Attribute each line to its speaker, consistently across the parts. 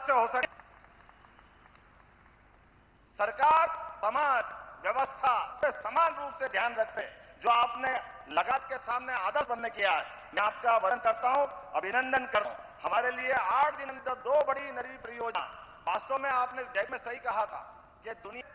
Speaker 1: से हो सके। सरकार समाज व्यवस्था पे समान रूप से ध्यान रखते जो आपने लगातार के सामने आदर्श बनने किया है, मैं आपका वंदन करता हूं, अभिनंदन करता हूं। हमारे लिए 8 दिन अंदर 2 बड़ी नई परियोजना, वास्तव में आपने जय में सही कहा था कि दुनिया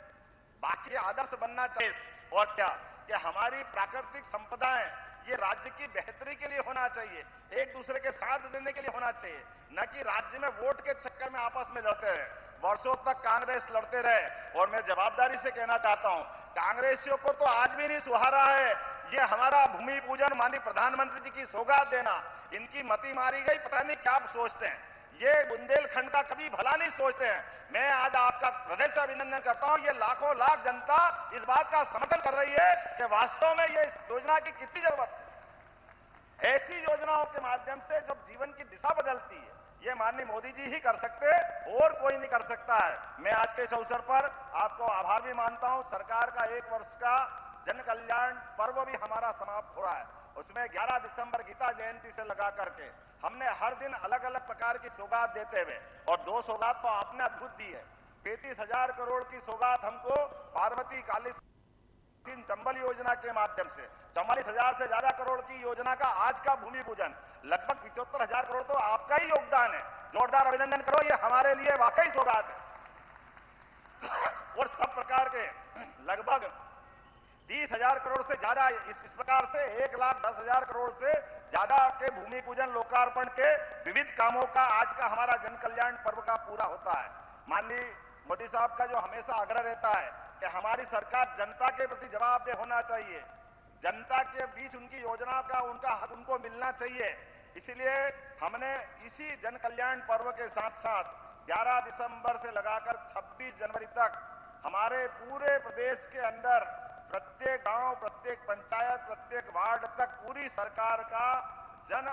Speaker 1: बाकी आदर्श बनना चाहिए। और क्या कि हमारी प्राकृतिक संपदाएं ये राज्य की बेहतरी के लिए होना चाहिए, एक दूसरे के साथ देने के लिए होना चाहिए, न कि राज्य में वोट के चक्कर में आपस में लड़ते रहे। वर्षों तक कांग्रेस लड़ते रहे और मैं जवाबदारी से कहना चाहता हूं, कांग्रेसियों को तो आज भी नहीं सुहारा है ये हमारा भूमि पूजन माननीय प्रधानमंत्री जी की सौगात देना। इनकी मति मारी गई, पता नहीं क्या सोचते हैं, ये बुंदेलखंड का कभी भला नहीं सोचते हैं। मैं आज आपका हृदय से अभिनंदन करता हूं, ये लाखों लाख जनता इस बात का समर्थन कर रही है कि वास्तव में ये योजना की कितनी जरूरत है। ऐसी योजनाओं के माध्यम से जब जीवन की दिशा बदलती है, ये माननीय मोदी जी ही कर सकते हैं और कोई नहीं कर सकता है। मैं आज के इस अवसर पर आपको आभार भी मानता हूं। सरकार का 1 वर्ष का जन कल्याण पर्व भी हमारा समाप्त हो रहा है, उसमें 11 दिसंबर गीता जयंती से लगा करके हमने हर दिन अलग अलग प्रकार की सौगात देते हुए, और 2 सौगात तो आपने अद्भुत दी है। 35,000 करोड़ की सौगात हमको पार्वती काली चंबल योजना के माध्यम से, 44,000 से ज्यादा करोड़ की योजना का आज का भूमि पूजन, लगभग 75,000 करोड़ तो आपका ही योगदान है। जोरदार अभिनंदन करो, ये हमारे लिए वाकई सौगात है। और सब प्रकार के लगभग 30,000 करोड़ से ज्यादा इस प्रकार से 1,10,000 करोड़ से ज्यादा के भूमि पूजन लोकार्पण के विविध कामों का आज का हमारा जन कल्याण पर्व का पूरा होता है। माननीय मोदी साहब का जो हमेशा आग्रह रहता है कि हमारी सरकार जनता के प्रति जवाबदेह होना चाहिए, जनता के बीच उनकी योजना का उनका हक उनको मिलना चाहिए, इसलिए हमने इसी जन कल्याण पर्व के साथ साथ 11 दिसंबर से लगाकर 26 जनवरी तक हमारे पूरे प्रदेश के अंदर प्रत्येक गांव, प्रत्येक पंचायत, प्रत्येक वार्ड तक पूरी सरकार का जन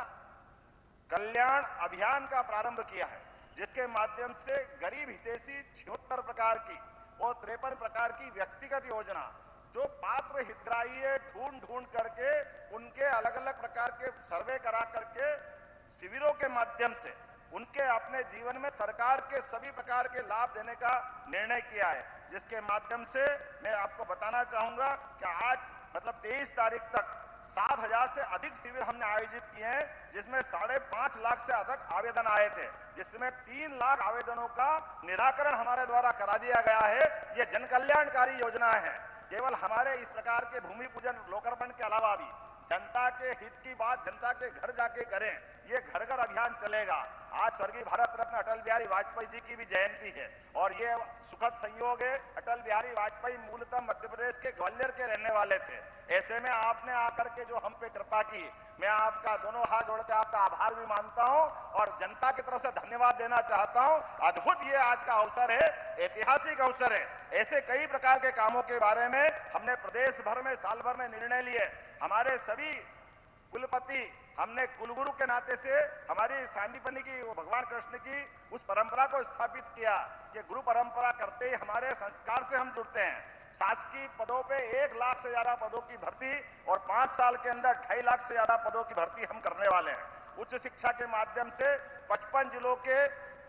Speaker 1: कल्याण अभियान का प्रारंभ किया है, जिसके माध्यम से गरीब हितैषी 76 प्रकार की और 53 प्रकार की व्यक्तिगत योजना जो पात्र हितग्राही है ढूंढ करके उनके अलग अलग प्रकार के सर्वे करा करके शिविरों के माध्यम से उनके अपने जीवन में सरकार के सभी प्रकार के लाभ देने का निर्णय किया है, जिसके माध्यम से मैं आपको बताना चाहूंगा कि आज मतलब 23 तारीख तक 7,000 से अधिक शिविर हमने आयोजित किए हैं, जिसमें 5.5 लाख से अधिक आवेदन आए थे, जिसमें 3 लाख आवेदनों का निराकरण हमारे द्वारा करा दिया गया है। ये जन कल्याणकारी योजनाएं हैं। केवल हमारे इस प्रकार के भूमि पूजन लोकार्पण के अलावा भी जनता के हित की बात जनता के घर जाके करें, ये घर घर अभियान चलेगा। आज स्वर्गीय भारत रत्न अटल बिहारी वाजपेयी जी की भी जयंती है और ये सुखद संयोग है। अटल बिहारी वाजपेयी मूलतः मध्य प्रदेश के ग्वालियर के रहने वाले थे, ऐसे में आपने आकर के जो हम पे कृपा की, मैं आपका दोनों हाथ जोड़ के आपका आभार भी मानता हूं और जनता की तरफ से धन्यवाद देना चाहता हूं। अद्भुत ये आज का अवसर है, ऐतिहासिक अवसर है। ऐसे कई प्रकार के कामों के बारे में हमने प्रदेश भर में साल भर में निर्णय लिए। हमारे सभी कुलपति, हमने कुलगुरु के नाते से हमारी सांदीपनी की भगवान कृष्ण की उस परंपरा को स्थापित किया कि गुरु परंपरा करते ही हमारे संस्कार से हम जुड़ते हैं। शासकीय पदों पे 1 लाख से ज्यादा पदों की भर्ती और 5 साल के अंदर 2.5 लाख से ज्यादा पदों की भर्ती हम करने वाले हैं। उच्च शिक्षा के माध्यम से 55 जिलों के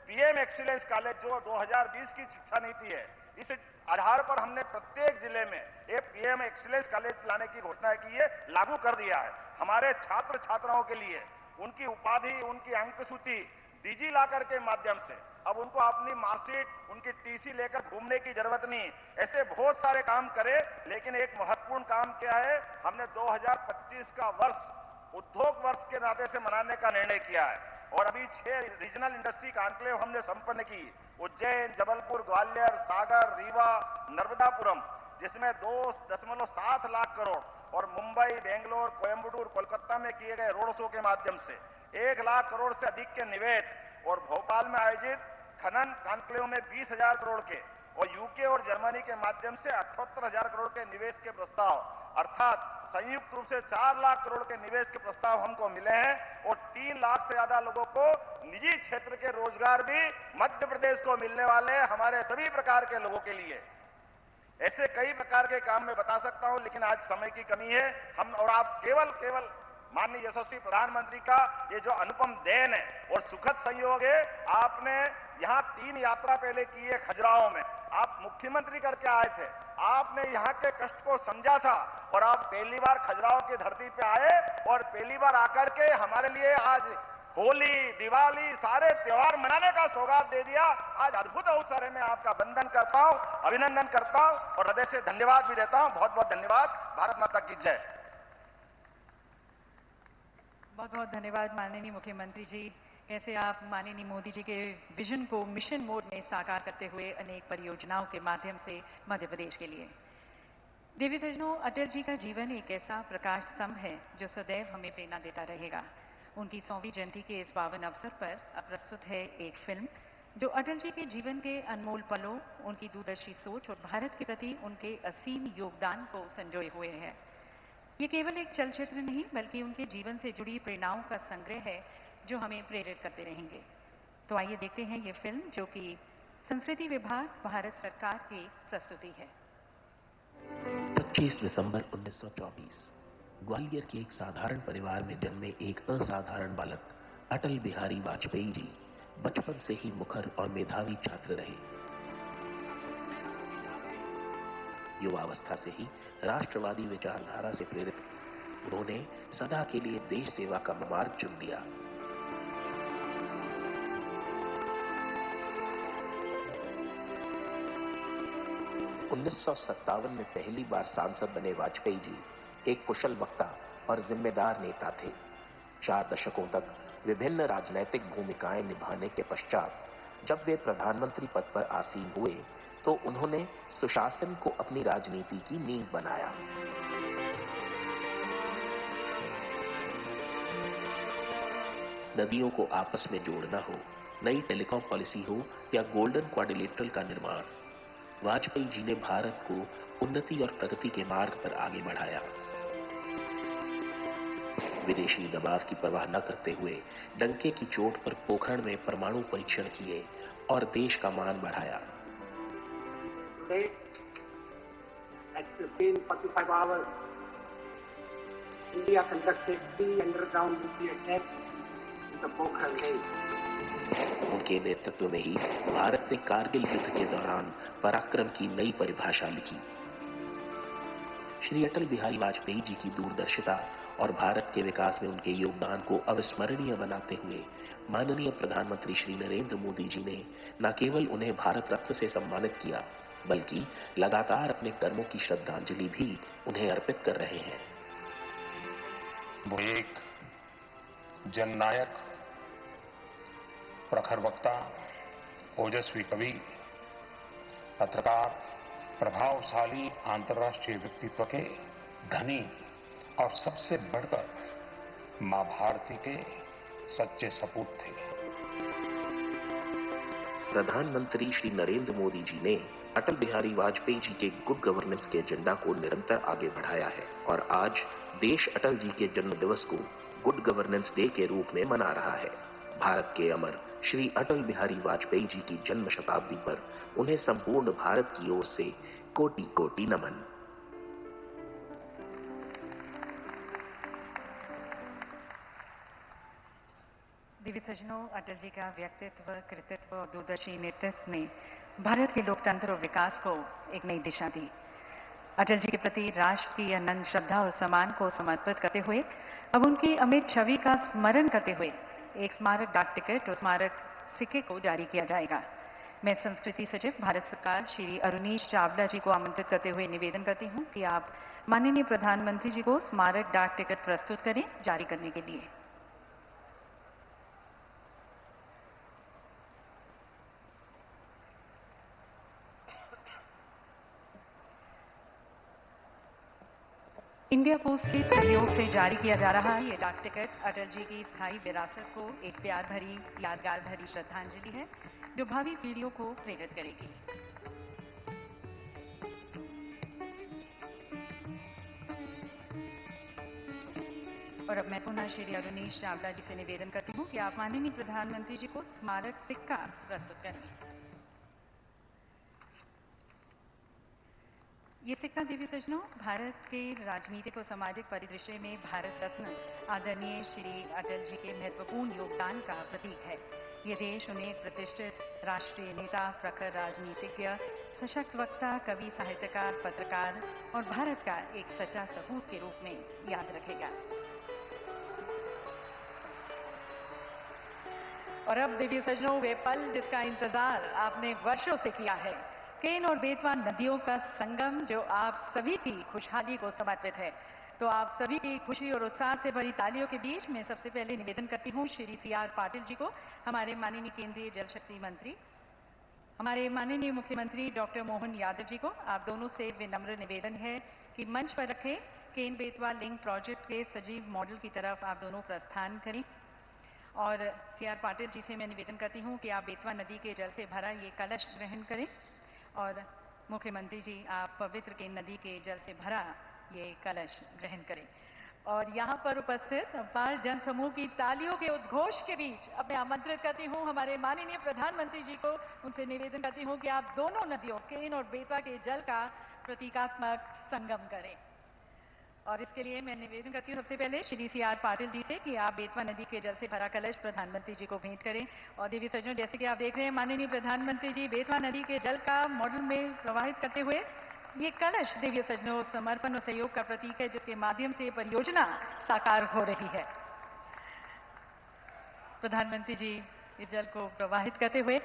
Speaker 1: पीएम एक्सीलेंस कॉलेज जो 2020 की शिक्षा नीति है, इस आधार पर हमने प्रत्येक जिले में एक पीएम एक्सीलेंस कॉलेज लाने की घोषणा की है, लागू कर दिया है। हमारे छात्र छात्राओं के लिए उनकी उपाधि, उनकी अंक सूची डिजी लॉकर के माध्यम से अब उनको अपनी मार्कशीट, उनकी टीसी लेकर घूमने की जरूरत नहीं। ऐसे बहुत सारे काम करें, लेकिन एक महत्वपूर्ण काम क्या है, हमने 2025 का वर्ष उद्योग वर्ष के नाते से मनाने का निर्णय किया है और अभी 6 रीजनल इंडस्ट्री कॉन्क्लेव हमने संपन्न की। उज्जैन, जबलपुर, ग्वालियर, सागर, रीवा, नर्मदापुरम, जिसमें 2.7 लाख करोड़ और मुंबई, बेंगलोर, कोयंबटूर, कोलकाता में किए गए रोड शो के माध्यम से 1 लाख करोड़ से अधिक के निवेश और भोपाल में आयोजित खनन कॉन्क्लेव में 20,000 करोड़ के और यूके और जर्मनी के माध्यम से 78,000 करोड़ के निवेश के प्रस्ताव, अर्थात संयुक्त रूप से 4 लाख करोड़ के निवेश के प्रस्ताव हमको मिले हैं और 3 लाख से ज्यादा लोगों को निजी क्षेत्र के रोजगार भी मध्य प्रदेश को मिलने वाले हैं, हमारे सभी प्रकार के लोगों के लिए। ऐसे कई प्रकार के काम मैं बता सकता हूं, लेकिन आज समय की कमी है। हम और आप केवल माननीय यशस्वी प्रधानमंत्री का ये जो अनुपम देन है और सुखद संयोग है, आपने यहाँ 3 यात्रा पहले की है खजुराहो में, आप मुख्यमंत्री करके आए थे, आपने यहाँ के कष्ट को समझा था और आप पहली बार खजुराहो की धरती पे आए और पहली बार आकर के हमारे लिए आज होली, दिवाली, सारे त्योहार मनाने का सौगात दे दिया। आज अद्भुत अवसर है, मैं आपका वंदन करता हूं, अभिनंदन करता हूं और हृदय से धन्यवाद भी देता हूं। बहुत बहुत धन्यवाद। भारत माता की जय।
Speaker 2: बहुत बहुत धन्यवाद माननीय मुख्यमंत्री जी। कैसे आप माननीय मोदी जी के विजन को मिशन मोड में साकार करते हुए अनेक परियोजनाओं के माध्यम से मध्य प्रदेश के लिए। देवी सज्जनों, अटल जी का जीवन एक ऐसा प्रकाश स्तंभ है जो सदैव हमें प्रेरणा देता रहेगा। उनकी 100वीं जयंती के इस पावन अवसर पर अब प्रस्तुत है एक फिल्म जो अटल जी के जीवन के अनमोल पलों, उनकी दूरदर्शी सोच और भारत के प्रति उनके असीम योगदान को संजोए हुए है। ये केवल एक चलचित्र नहीं बल्कि उनके जीवन से जुड़ी प्रेरणाओं का संग्रह है जो हमें प्रेरित करते रहेंगे। तो आइए देखते हैं ये फिल्म जो कि संस्कृति विभाग, भारत सरकार की प्रस्तुति है।
Speaker 3: 25 दिसंबर 1924 ग्वालियर के एक साधारण परिवार में जन्मे एक असाधारण बालक अटल बिहारी वाजपेयी जी बचपन से ही मुखर और मेधावी छात्र रहे। युवावस्था से ही राष्ट्रवादी विचारधारा से प्रेरित उन्होंने सदा के लिए देश सेवा का मार्ग चुन लिया। उन्नीस में पहली बार सांसद बने वाजपेयी जी एक कुशल वक्ता और जिम्मेदार नेता थे। 4 दशकों तक विभिन्न राजनैतिक भूमिकाएं निभाने के पश्चात जब वे प्रधानमंत्री पद पर आसीन हुए तो उन्होंने सुशासन को अपनी राजनीति की नींव बनाया। नदियों को आपस में जोड़ना हो, नई टेलीकॉम पॉलिसी हो या गोल्डन क्वाड्रिलेटरल का निर्माण, वाजपेयी जी ने भारत को उन्नति और प्रगति के मार्ग पर आगे बढ़ाया। विदेशी दबाव की परवाह न करते हुए डंके की चोट पर पोखरण में परमाणु परीक्षण किए और देश का मान बढ़ाया।
Speaker 4: At 15:45 hours, India conducted 3 underground nuclear tests in the Pokhran Lake.
Speaker 3: उनके नेतृत्व में ही भारत ने कारगिल युद्ध के दौरान पराक्रम की नई परिभाषा लिखी। श्री अटल बिहारी वाजपेयी जी की दूरदर्शिता और भारत के विकास में उनके योगदान को अविस्मरणीय बनाते हुए माननीय प्रधानमंत्री श्री नरेंद्र मोदी जी ने न केवल उन्हें भारत रत्न से सम्मानित किया बल्कि लगातार अपने कर्मों की श्रद्धांजलि भी उन्हें अर्पित कर रहे हैं।
Speaker 5: वो एक जननायक, प्रखर वक्ता, ओजस्वी कवि, पत्रकार, प्रभावशाली अंतर्राष्ट्रीय व्यक्तित्व के धनी और सबसे बढ़कर मां भारती के सच्चे सपूत थे।
Speaker 3: प्रधानमंत्री श्री नरेंद्र मोदी जी ने अटल बिहारी वाजपेयी जी के गुड गवर्नेंस के एजेंडा को निरंतर आगे बढ़ाया है और आज देश अटल जी के जन्म दिवस को गुड गवर्नेंस डे के रूप में मना रहा है। भारत के अमर श्री अटल बिहारी वाजपेयी जी की जन्म शताब्दी पर उन्हें संपूर्ण भारत की ओर से कोटि कोटि नमन।
Speaker 2: दिव्य सज्जनों, अटल जी का व्यक्तित्व, कृतित्व और दूरदर्शी नेतृत्व ने भारत के लोकतंत्र और विकास को एक नई दिशा दी। अटल जी के प्रति राष्ट्र की अनंत श्रद्धा और सम्मान को समर्पित करते हुए अब उनकी अमिट छवि का स्मरण करते हुए एक स्मारक डाक टिकट और स्मारक सिक्के को जारी किया जाएगा। मैं संस्कृति सचिव भारत सरकार श्री अरुणीश चावला जी को आमंत्रित करते हुए निवेदन करती हूं कि आप माननीय प्रधानमंत्री जी को स्मारक डाक टिकट प्रस्तुत करें जारी करने के लिए। इंडिया पोस्ट के सहयोग से जारी किया जा रहा ये डाक टिकट अटल जी की स्थायी विरासत को एक प्यार भरी, यादगार भरी श्रद्धांजलि है जो भावी पीढ़ियों को प्रेरित करेगी। और अब मैं पुनः श्री अरुणीश चावला जी से निवेदन करती हूँ कि आप माननीय प्रधानमंत्री जी को स्मारक सिक्का प्रस्तुत करें। ये सिक्का देवी सज्जनों भारत के राजनीतिक और सामाजिक परिदृश्य में भारत रत्न आदरणीय श्री अटल जी के महत्वपूर्ण योगदान का प्रतीक है। ये देश उन्हें एक प्रतिष्ठित राष्ट्रीय नेता, प्रखर राजनीतिज्ञ, सशक्त वक्ता, कवि, साहित्यकार, पत्रकार और भारत का एक सच्चा सपूत के रूप में याद रखेगा। और अब देवी सज्जनों, वे पल जिसका इंतजार आपने वर्षों से किया है, केन और बेतवा नदियों का संगम जो आप सभी की खुशहाली को समर्पित है। तो आप सभी की खुशी और उत्साह से भरी तालियों के बीच मैं सबसे पहले निवेदन करती हूँ श्री CR पाटिल जी को, हमारे माननीय केंद्रीय जल शक्ति मंत्री, हमारे माननीय मुख्यमंत्री डॉक्टर मोहन यादव जी को। आप दोनों से विनम्र निवेदन है कि मंच पर रखे केन बेतवा लिंक प्रोजेक्ट के सजीव मॉडल की तरफ आप दोनों प्रस्थान करें। और CR पाटिल जी से मैं निवेदन करती हूँ कि आप बेतवा नदी के जल से भरा ये कलश ग्रहण करें। और मुख्यमंत्री जी, आप पवित्र केन नदी के जल से भरा ये कलश ग्रहण करें। और यहाँ पर उपस्थित अपार जन समूह की तालियों के उद्घोष के बीच अब मैं आमंत्रित करती हूँ हमारे माननीय प्रधानमंत्री जी को। उनसे निवेदन करती हूँ कि आप दोनों नदियों केन और बेतवा के जल का प्रतीकात्मक संगम करें। और इसके लिए मैं निवेदन करती हूँ सबसे पहले श्री CR पाटिल जी से कि आप बेतवा नदी के जल से भरा कलश प्रधानमंत्री जी को भेंट करें। और देवी सज्जनों, जैसे कि आप देख रहे हैं माननीय प्रधानमंत्री जी बेतवा नदी के जल का मॉडल में प्रवाहित करते हुए ये कलश देवी सज्जनों समर्पण और सहयोग का प्रतीक है, जिसके माध्यम से परियोजना साकार हो रही है। प्रधानमंत्री जी इस जल को प्रवाहित करते हुए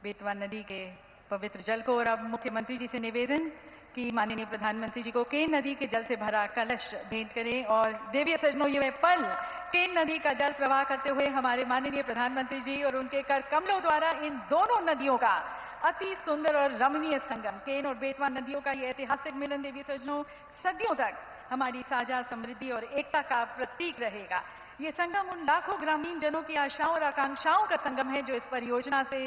Speaker 2: बेतवा नदी के पवित्र जल को, और अब मुख्यमंत्री जी से निवेदन कि माननीय प्रधानमंत्री जी को केन नदी के जल से भरा कलश भेंट करें। और देवी सज्जनों, ये पल केन नदी का जल प्रवाह करते हुए हमारे माननीय प्रधानमंत्री जी और उनके कर कमलों द्वारा इन दोनों नदियों का अति सुंदर और रमणीय संगम, केन और बेतवा नदियों का ये ऐतिहासिक मिलन देवी सज्जनों सदियों तक हमारी साझा समृद्धि और एकता का प्रतीक रहेगा। ये संगम उन लाखों ग्रामीण जनों की आशाओं और आकांक्षाओं का संगम है जो इस परियोजना से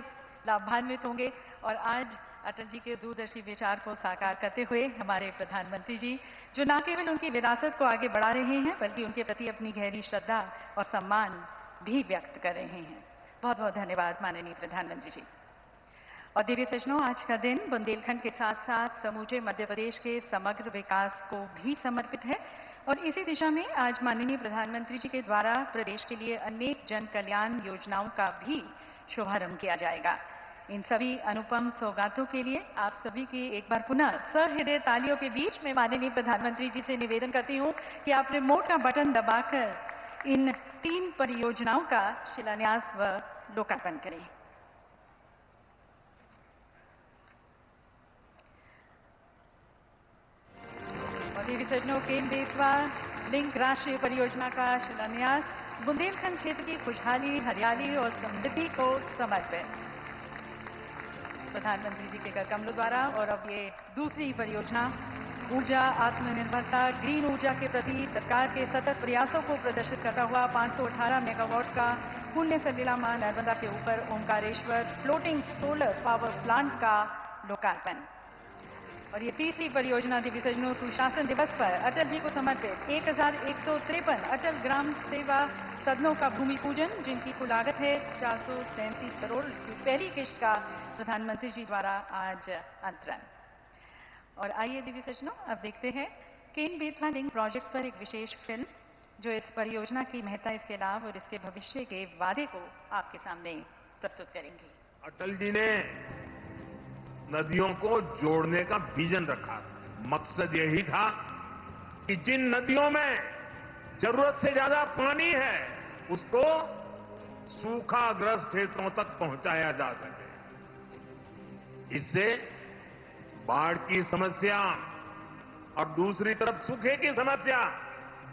Speaker 2: लाभान्वित होंगे। और आज अटल जी के दूरदर्शी विचार को साकार करते हुए हमारे प्रधानमंत्री जी, जो न केवल उनकी विरासत को आगे बढ़ा रहे हैं बल्कि उनके प्रति अपनी गहरी श्रद्धा और सम्मान भी व्यक्त कर रहे हैं। बहुत बहुत धन्यवाद माननीय प्रधानमंत्री जी। और देवी सज्जनों, आज का दिन बुंदेलखंड के साथ साथ समूचे मध्य प्रदेश के समग्र विकास को भी समर्पित है। और इसी दिशा में आज माननीय प्रधानमंत्री जी के द्वारा प्रदेश के लिए अनेक जन कल्याण योजनाओं का भी शुभारंभ किया जाएगा। इन सभी अनुपम सौगातों के लिए आप सभी की एक बार पुनः सहृदय तालियों के बीच में माननीय प्रधानमंत्री जी से निवेदन करती हूँ कि आप रिमोट का बटन दबाकर इन 3 परियोजनाओं का शिलान्यास व लोकार्पण करें। और देवी सज्जनों, केन बेतवा लिंक राष्ट्रीय परियोजना का शिलान्यास बुंदेलखंड क्षेत्र की खुशहाली, हरियाली और समृद्धि को समर्पित प्रधानमंत्री जी के कर कमलों द्वारा। और अब ये दूसरी परियोजना ऊर्जा आत्मनिर्भरता, ग्रीन ऊर्जा के प्रति सरकार के सतत प्रयासों को प्रदर्शित करता हुआ 518 मेगावाट का पुण्य सलीला मां नर्मदा के ऊपर Omkareshwar floating solar power plant का लोकार्पण। और ये तीसरी परियोजना देवी सज्जनों, सुशासन दिवस पर अटल जी को समर्पित 1153 अटल ग्राम सेवा सदनों का भूमि पूजन, जिनकी कुल लागत है 437 करोड़ की पहली किश्त का प्रधानमंत्री जी द्वारा आज अंतरण। और आइए देवी सज्जनों, अब देखते हैं केन बेतवा लिंक प्रोजेक्ट पर एक विशेष फिल्म जो इस परियोजना की महत्ता, इसके लाभ और इसके भविष्य के वादे को आपके सामने प्रस्तुत करेंगी।
Speaker 6: अटल जी ने नदियों को जोड़ने का विजन रखा। मकसद यही था कि जिन नदियों में जरूरत से ज्यादा पानी है उसको सूखाग्रस्त क्षेत्रों तक पहुंचाया जा सके। इससे बाढ़ की समस्या और दूसरी तरफ सूखे की समस्या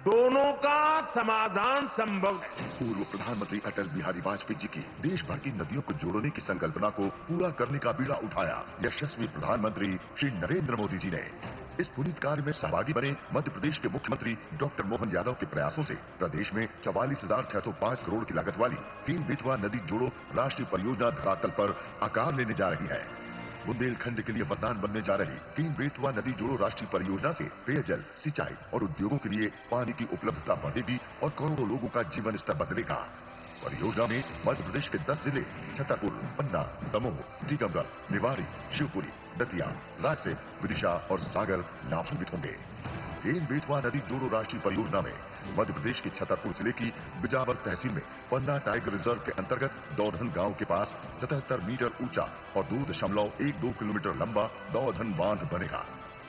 Speaker 6: दोनों का समाधान संभव है।
Speaker 7: पूर्व प्रधानमंत्री अटल बिहारी वाजपेयी जी की देश भर की नदियों को जोड़ने की संकल्पना को पूरा करने का बीड़ा उठाया यशस्वी प्रधानमंत्री श्री नरेंद्र मोदी जी ने। इस पुनीत कार्य में सहभागी बने मध्य प्रदेश के मुख्यमंत्री डॉक्टर मोहन यादव के प्रयासों से प्रदेश में 44,605 करोड़ की लागत वाली केन बेतवा नदी जोड़ो राष्ट्रीय परियोजना धरातल पर आकार लेने जा रही है। बुंदेलखंड के लिए वरदान बनने जा रही केन बेतवा नदी जोड़ो राष्ट्रीय परियोजना से पेयजल, सिंचाई और उद्योगों के लिए पानी की उपलब्धता बढ़ेगी और करोड़ों लोगों का जीवन स्तर बदलेगा। परियोजना में मध्य प्रदेश के 10 जिले छतरपुर, पन्ना, दमोह, टीकमगढ़, निवाड़ी, शिवपुरी, दतिया, रायसेन, विदिशा और सागर लाभान्वित होंगे। केन बेतवा नदी जोड़ो राष्ट्रीय परियोजना में मध्य प्रदेश के छतरपुर जिले की बिजावर तहसील में पन्ना टाइगर रिजर्व के अंतर्गत दौधन गांव के पास 77 मीटर ऊंचा और 2.12 किलोमीटर लंबा दौधन बांध बनेगा,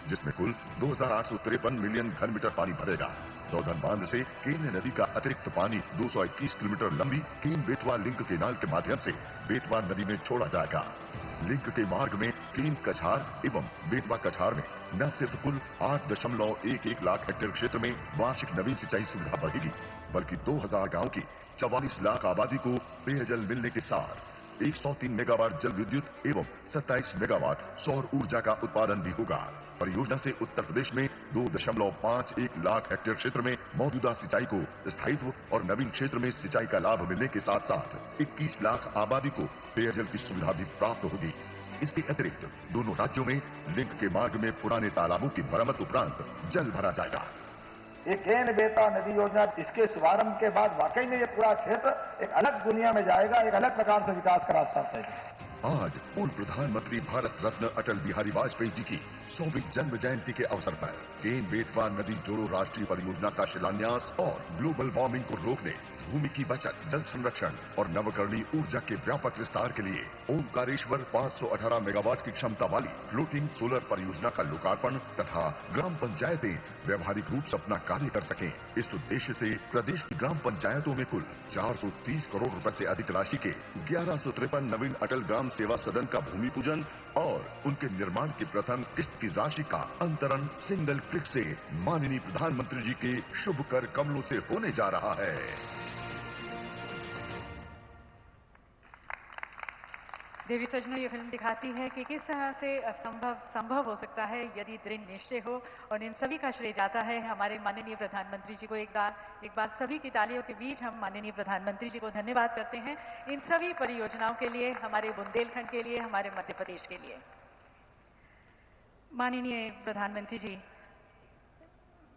Speaker 7: जिसमें कुल 2,853 मिलियन घन मीटर पानी भरेगा। दौधन बांध से केन नदी का अतिरिक्त पानी 221 किलोमीटर लंबी केन बेतवा लिंक केनाल के माध्यम से बेतवा नदी में छोड़ा जाएगा। लिंक के मार्ग में केन कछार एवं बेतवा कछार में न सिर्फ कुल 8.11 लाख हेक्टेयर क्षेत्र में वार्षिक नवीन सिंचाई सुविधा बढ़ेगी, बल्कि 2000 गांव की 44 लाख आबादी को पेयजल मिलने के साथ 103 मेगावाट जल विद्युत एवं 27 मेगावाट सौर ऊर्जा का उत्पादन भी होगा। परियोजना से उत्तर प्रदेश में 2.51 लाख हेक्टेयर क्षेत्र में मौजूदा सिंचाई को स्थायित्व और नवीन क्षेत्र में सिंचाई का लाभ मिलने के साथ साथ 21 लाख आबादी को पेयजल की सुविधा भी प्राप्त होगी। इसके अतिरिक्त दोनों राज्यों में लिंक के मार्ग में पुराने तालाबों की मरम्मत उपरांत जल भरा जाएगा।
Speaker 8: ये केन बेतवा नदी योजना, इसके शुभारंभ के बाद वाकई में ये पूरा क्षेत्र एक अलग दुनिया में जाएगा, एक अलग प्रकार से विकास का रास्ता तय।
Speaker 7: आज पूर्व प्रधानमंत्री भारत रत्न अटल बिहारी वाजपेयी जी की 100वीं जन्म जयंती के अवसर पर केन बेतवा नदी जोड़ो राष्ट्रीय परियोजना का शिलान्यास और ग्लोबल वार्मिंग को रोकने, भूमि की बचत, जल संरक्षण और नवकरणीय ऊर्जा के व्यापक विस्तार के लिए ओमकारेश्वर 518 मेगावाट की क्षमता वाली फ्लोटिंग सोलर परियोजना का लोकार्पण तथा ग्राम पंचायतें व्यवहारिक रूप से अपना कार्य कर सकें। इस उद्देश्य से प्रदेश की ग्राम पंचायतों में कुल 430 करोड़ रुपए से अधिक राशि के 1153 नवीन अटल ग्राम सेवा सदन का भूमि पूजन और उनके निर्माण की प्रथम किस्त की राशि का अंतरण सिंगल क्लिक से माननीय प्रधानमंत्री जी के शुभ कर कमलों से होने जा रहा है।
Speaker 2: देवी सज्जनों, ये फिल्म दिखाती है कि किस तरह से असंभव संभव हो सकता है यदि दृढ़ निश्चय हो, और इन सभी का श्रेय जाता है हमारे माननीय प्रधानमंत्री जी को। एक बार सभी की तालियों के बीच हम माननीय प्रधानमंत्री जी को धन्यवाद करते हैं इन सभी परियोजनाओं के लिए, हमारे बुंदेलखंड के लिए, हमारे मध्य प्रदेश के लिए। माननीय प्रधानमंत्री जी,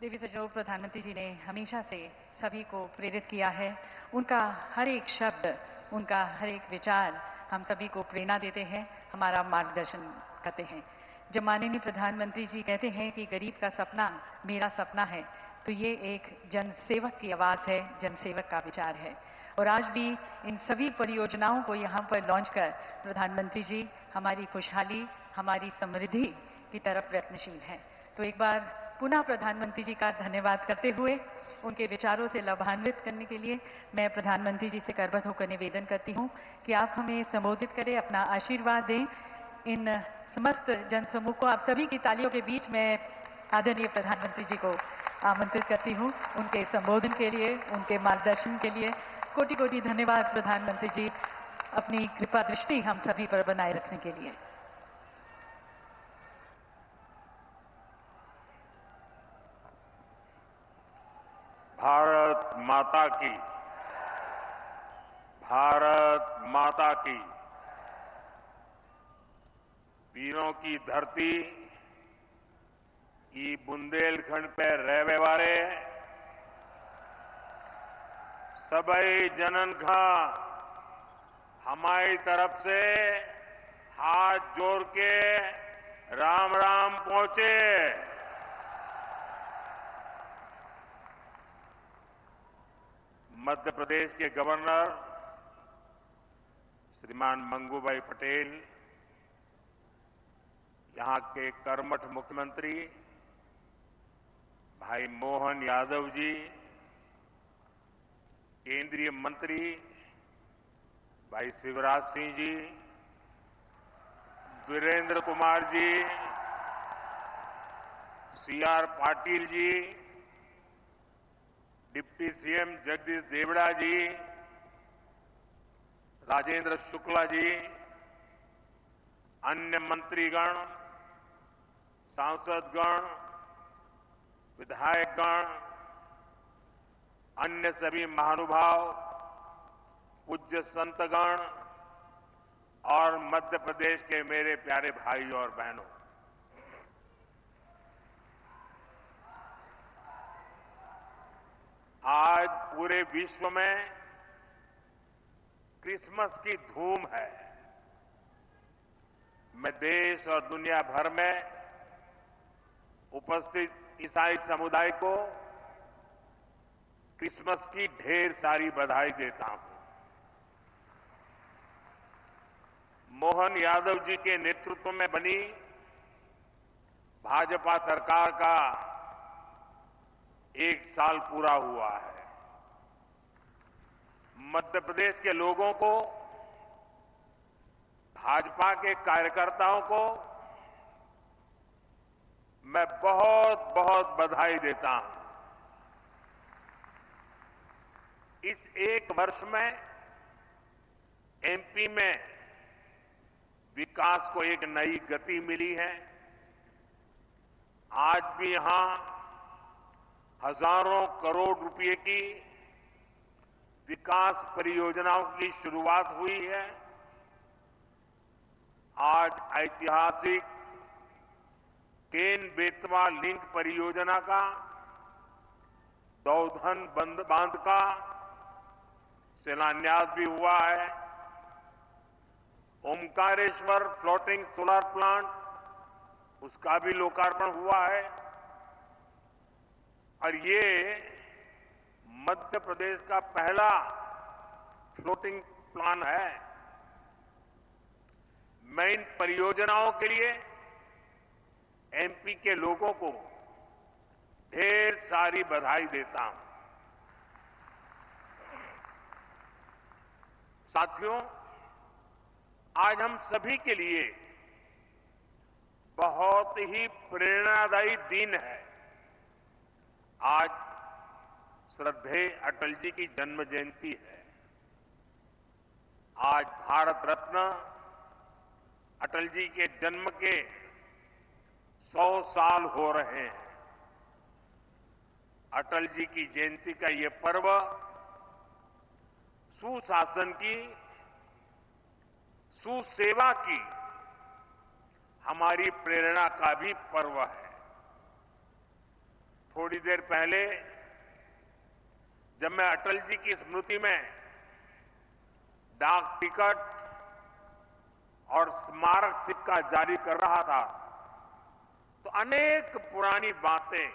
Speaker 2: देवी सज्जनों, प्रधानमंत्री जी ने हमेशा से सभी को प्रेरित किया है। उनका हर एक शब्द, उनका हर एक विचार हम सभी को प्रेरणा देते हैं, हमारा मार्गदर्शन करते हैं। जब माननीय प्रधानमंत्री जी कहते हैं कि गरीब का सपना मेरा सपना है, तो ये एक जनसेवक की आवाज़ है, जनसेवक का विचार है। और आज भी इन सभी परियोजनाओं को यहाँ पर लॉन्च कर प्रधानमंत्री जी हमारी खुशहाली, हमारी समृद्धि की तरफ प्रयत्नशील हैं। तो एक बार पुनः प्रधानमंत्री जी का धन्यवाद करते हुए उनके विचारों से लाभान्वित करने के लिए मैं प्रधानमंत्री जी से करबद्ध होकर निवेदन करती हूँ कि आप हमें संबोधित करें, अपना आशीर्वाद दें। इन समस्त जनसमूह को आप सभी की तालियों के बीच मैं आदरणीय प्रधानमंत्री जी को आमंत्रित करती हूँ उनके संबोधन के लिए, उनके मार्गदर्शन के लिए। कोटि कोटि धन्यवाद प्रधानमंत्री जी, अपनी कृपा दृष्टि हम सभी पर बनाए रखने के लिए।
Speaker 6: भारत माता की, भारत माता की। वीरों की धरती ई बुंदेलखंड पे रहने वाले सबई जनन का हमारी तरफ से हाथ जोड़ के राम राम पहुंचे। मध्य प्रदेश के गवर्नर श्रीमान मंगूभाई पटेल, यहां के कर्मठ मुख्यमंत्री भाई मोहन यादव जी, केंद्रीय मंत्री भाई Shivraj Singh ji, Virendra Kumar ji, CR Patil ji, deputy CM Jagdish Devda जी, राजेंद्र शुक्ला जी, अन्य मंत्रीगण, सांसदगण, विधायकगण, अन्य सभी महानुभाव, पूज्य संतगण और मध्य प्रदेश के मेरे प्यारे भाई और बहनों, आज पूरे विश्व में क्रिसमस की धूम है। मैं देश और दुनिया भर में उपस्थित ईसाई समुदाय को क्रिसमस की ढेर सारी बधाई देता हूं। मोहन यादव जी के नेतृत्व में बनी भाजपा सरकार का 1 साल पूरा हुआ है। मध्य प्रदेश के लोगों को, भाजपा के कार्यकर्ताओं को मैं बहुत बहुत बधाई देता हूं। इस 1 वर्ष में एमपी में विकास को एक नई गति मिली है। आज भी यहां हजारों करोड़ रुपए की विकास परियोजनाओं की शुरुआत हुई है। आज ऐतिहासिक केन बेतवा लिंक परियोजना का, दौधन बांध का शिलान्यास भी हुआ है। ओमकारेश्वर फ्लोटिंग सोलर प्लांट, उसका भी लोकार्पण हुआ है। और ये मध्य प्रदेश का पहला फ्लोटिंग प्लांट है। मैं इन परियोजनाओं के लिए एमपी के लोगों को ढेर सारी बधाई देता हूं। साथियों, आज हम सभी के लिए बहुत ही प्रेरणादायी दिन है। आज श्रद्धेय अटल जी की जन्म जयंती है। आज भारत रत्न अटल जी के जन्म के 100 साल हो रहे हैं। अटल जी की जयंती का ये पर्व सुशासन की, सुसेवा की हमारी प्रेरणा का भी पर्व है। थोड़ी देर पहले जब मैं अटल जी की स्मृति में डाक टिकट और स्मारक सिक्का जारी कर रहा था, तो अनेक पुरानी बातें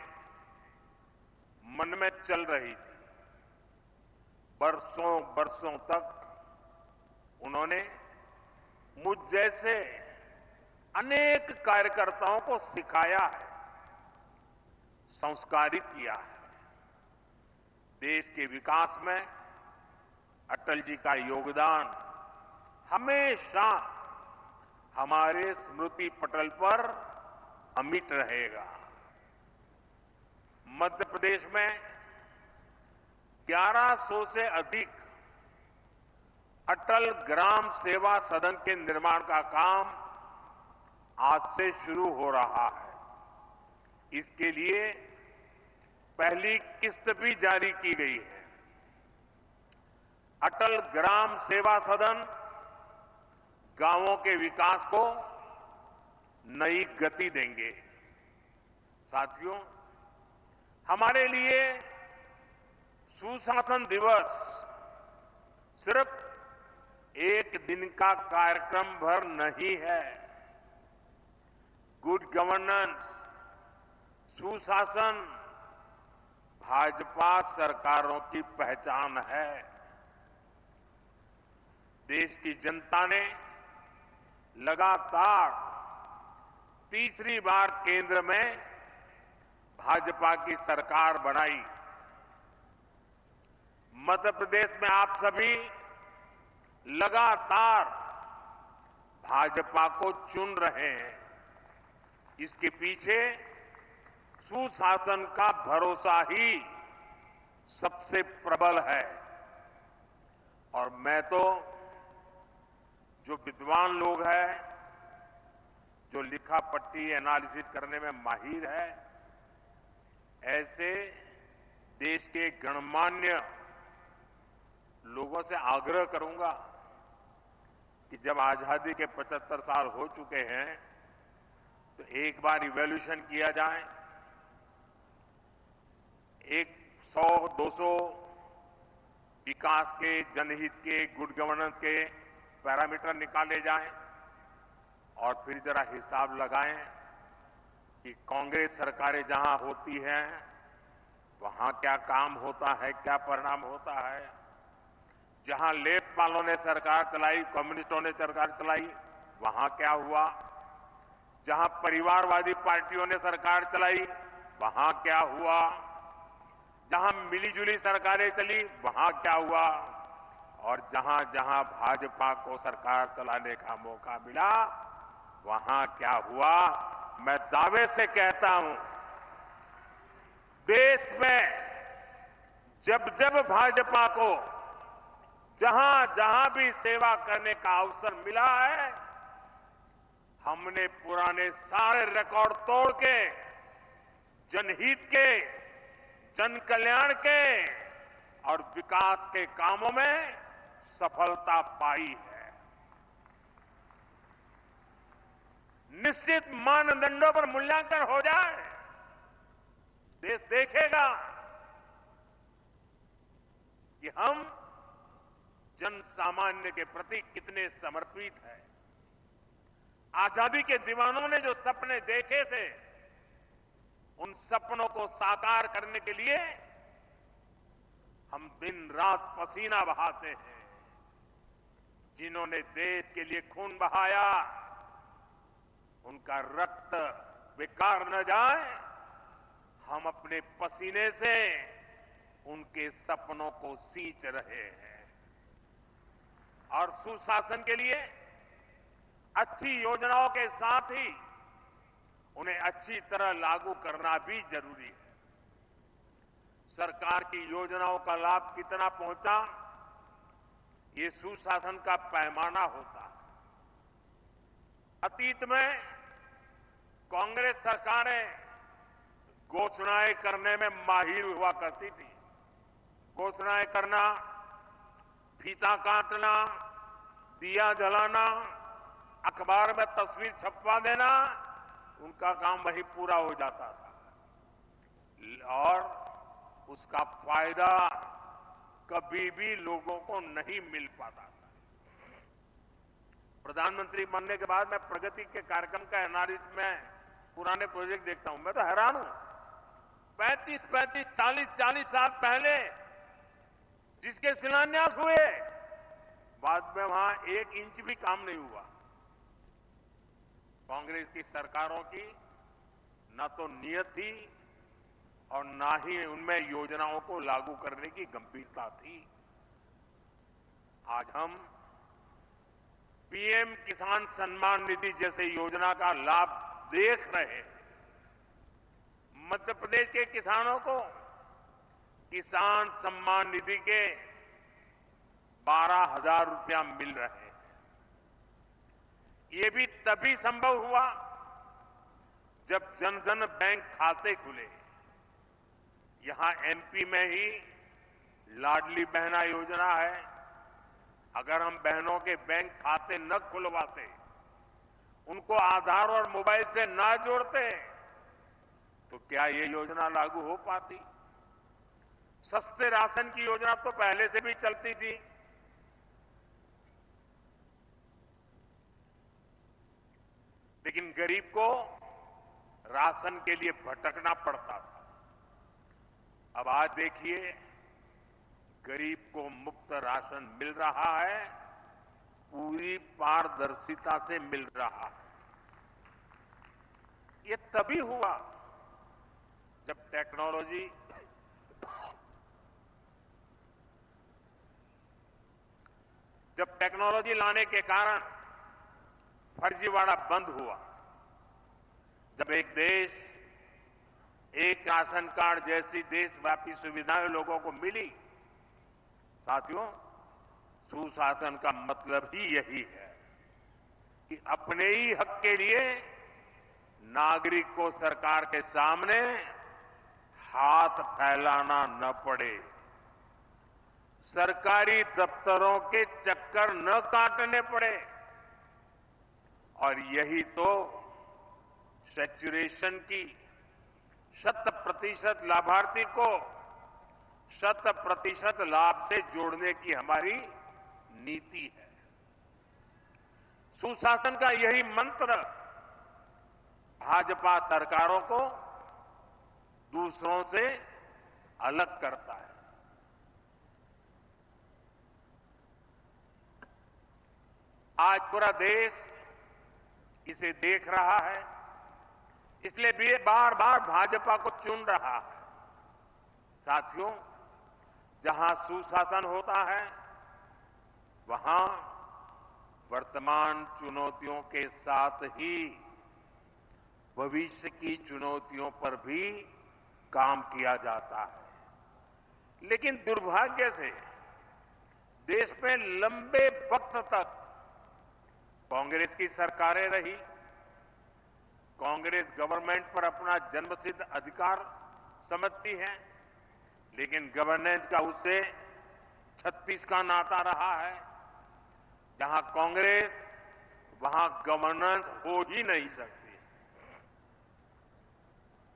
Speaker 6: मन में चल रही थी। बरसों बरसों तक उन्होंने मुझ जैसे अनेक कार्यकर्ताओं को सिखाया है, संस्कारित किया है। देश के विकास में अटल जी का योगदान हमेशा हमारे स्मृति पटल पर अमिट रहेगा। मध्य प्रदेश में 1100 से अधिक अटल ग्राम सेवा सदन के निर्माण का काम आज से शुरू हो रहा है। इसके लिए पहली किस्त भी जारी की गई है। अटल ग्राम सेवा सदन गांवों के विकास को नई गति देंगे। साथियों, हमारे लिए सुशासन दिवस सिर्फ एक दिन का कार्यक्रम भर नहीं है। गुड गवर्नेंस, सुशासन भाजपा सरकारों की पहचान है। देश की जनता ने लगातार तीसरी बार केंद्र में भाजपा की सरकार बनाई। मध्य प्रदेश में आप सभी लगातार भाजपा को चुन रहे हैं। इसके पीछे सुशासन का भरोसा ही सबसे प्रबल है। और मैं तो जो विद्वान लोग हैं, जो लिखा पट्टी एनालिसिस करने में माहिर है, ऐसे देश के गणमान्य लोगों से आग्रह करूंगा कि जब आजादी के 75 साल हो चुके हैं तो एक बार इवैल्यूएशन किया जाए। 100, 200, विकास के, जनहित के, गुड गवर्नेंस के पैरामीटर निकाले जाएं और फिर जरा हिसाब लगाएं कि कांग्रेस सरकारें जहां होती हैं वहां क्या काम होता है, क्या परिणाम होता है। जहां लेफ्ट ने सरकार चलाई, कम्युनिस्टों ने सरकार चलाई, वहां क्या हुआ। जहां परिवारवादी पार्टियों ने सरकार चलाई, वहां क्या हुआ। जहां मिलीजुली सरकारें चली, वहां क्या हुआ। और जहां जहां भाजपा को सरकार चलाने का मौका मिला, वहां क्या हुआ। मैं दावे से कहता हूं, देश में जब जब भाजपा को जहां जहां भी सेवा करने का अवसर मिला है, हमने पुराने सारे रिकॉर्ड तोड़ के जनहित के, जन कल्याण के और विकास के कामों में सफलता पाई है। निश्चित मानदंडों पर मूल्यांकन हो जाए, देश देखेगा कि हम जन सामान्य के प्रति कितने समर्पित हैं। आजादी के दीवानों ने जो सपने देखे थे, उन सपनों को साकार करने के लिए हम दिन रात पसीना बहाते हैं। जिन्होंने देश के लिए खून बहाया, उनका रक्त बेकार न जाए, हम अपने पसीने से उनके सपनों को सींच रहे हैं। और सुशासन के लिए अच्छी योजनाओं के साथ ही उन्हें अच्छी तरह लागू करना भी जरूरी है। सरकार की योजनाओं का लाभ कितना पहुंचा, ये सुशासन का पैमाना होता है। अतीत में कांग्रेस सरकारें घोषणाएं करने में माहिर हुआ करती थी। घोषणाएं करना, फीता काटना, दिया जलाना, अखबार में तस्वीर छपवा देना, उनका काम वही पूरा हो जाता था और उसका फायदा कभी भी लोगों को नहीं मिल पाता था। प्रधानमंत्री बनने के बाद मैं प्रगति के कार्यक्रम का एनालिसिस में पुराने प्रोजेक्ट देखता हूं, मैं तो हैरान हूं। 35, 40 साल पहले जिसके शिलान्यास हुए, बाद में वहां 1 इंच भी काम नहीं हुआ। कांग्रेस की सरकारों की न तो नीयत थी और ना ही उनमें योजनाओं को लागू करने की गंभीरता थी। आज हम पीएम किसान सम्मान निधि जैसे योजना का लाभ देख रहे हैं। मध्य प्रदेश के किसानों को किसान सम्मान निधि के 12,000 रुपया मिल रहे हैं। ये भी तभी संभव हुआ जब जन धन बैंक खाते खुले। यहां एमपी में ही लाडली बहना योजना है। अगर हम बहनों के बैंक खाते न खुलवाते, उनको आधार और मोबाइल से ना जोड़ते, तो क्या ये योजना लागू हो पाती। सस्ते राशन की योजना तो पहले से भी चलती थी। लेकिन गरीब को राशन के लिए भटकना पड़ता था। अब आज देखिए, गरीब को मुफ्त राशन मिल रहा है, पूरी पारदर्शिता से मिल रहा है। ये तभी हुआ जब टेक्नोलॉजी लाने के कारण फर्जीवाड़ा बंद हुआ। जब एक देश, एक राशन कार्ड जैसी देशव्यापी सुविधाएं लोगों को मिली। साथियों, सुशासन का मतलब ही यही है कि अपने ही हक के लिए नागरिक को सरकार के सामने हाथ फैलाना न पड़े, सरकारी दफ्तरों के चक्कर न काटने पड़े। और यही तो सैचुरेशन की 100% लाभार्थी को 100% लाभ से जोड़ने की हमारी नीति है। सुशासन का यही मंत्र भाजपा सरकारों को दूसरों से अलग करता है। आज पूरा देश इसे देख रहा है, इसलिए भी बार बार भाजपा को चुन रहा है। साथियों, जहां सुशासन होता है, वहां वर्तमान चुनौतियों के साथ ही भविष्य की चुनौतियों पर भी काम किया जाता है। लेकिन दुर्भाग्य से देश में लंबे वक्त तक कांग्रेस की सरकारें रही। कांग्रेस गवर्नमेंट पर अपना जन्मसिद्ध अधिकार समझती है, लेकिन गवर्नेंस का उससे 36 का नाता रहा है। जहां कांग्रेस, वहां गवर्नेंस हो ही नहीं सकती।